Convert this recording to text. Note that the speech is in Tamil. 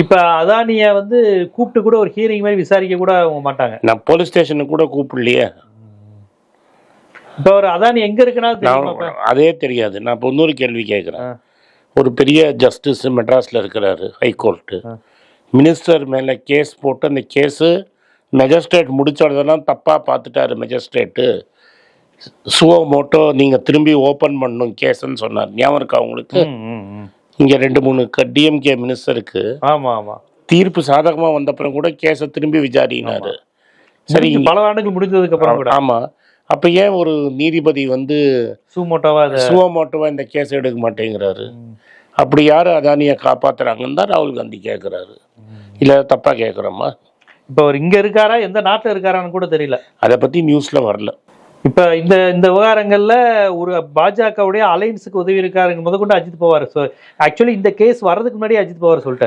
இப்ப அதானிய வந்து கூப்பிட்டு கூட ஒரு ஹியரிங் மாதிரி விசாரிக்க கூட அவங்க மாட்டாங்க. நான் போலீஸ் ஸ்டேஷனுக்கு கூட கூப்பிடலையே. இப்ப ஒரு அதானி எங்க இருக்குன்னா தெரியுமா இப்ப? அதே தெரியாது. நான் இப்போ இன்னொரு கேள்வி கேட்குறேன். ஆ. ஒரு பெரிய ஜஸ்டிஸ் மெட்ராஸில் இருக்கிறாரு, ஹைகோர்ட்டு. ஆ. மினிஸ்டர் மேலே கேஸ் போட்டு அந்த கேஸு மெஜிஸ்ட்ரேட் முடிச்சதெல்லாம் தப்பாக பார்த்துட்டாரு மெஜிஸ்ட்ரேட்டு. சுவோ மோட்டோ நீங்கள் திரும்பி ஓப்பன் பண்ணணும் கேஸுன்னு சொன்னார். ஞாபகம் இருக்கா உங்களுக்கு? இங்கே 2-3 டிஎம்கே மினிஸ்டருக்கு ஆமா ஆமா தீர்ப்பு சாதகமாக வந்தப்புறம் கூட கேஸை திரும்பி விசாரினாரு. சரி, பல ஆண்டுகள் முடிஞ்சதுக்கு அப்புறம் கூட. ஆமாம். அப்போ ஏன் ஒரு நீதிபதி வந்து சுவமோட்டோவா இந்த கேஸ் எடுக்க மாட்டேங்கிறாரு? அப்படி யார் அதானியை காப்பாற்றுறாங்கன்னு தான் ராகுல் காந்தி கேட்குறாரு. இல்லை தப்பாக கேட்குறோமா? இப்போ அவர் இங்கே இருக்காரா, எந்த நாட்டில் இருக்காரான்னு கூட தெரியல. அதை பற்றி நியூஸில் வரல. இப்போ இந்த விவகாரங்களில் ஒரு பாஜகவுடைய அலையன்ஸுக்கு உதவி இருக்காருங்க முதற்கொண்டு அஜித் பவார். ஸோ ஆக்சுவலி இந்த கேஸ் வர்றதுக்கு முன்னாடி அஜித் பவார் சொல்லிட்டார்.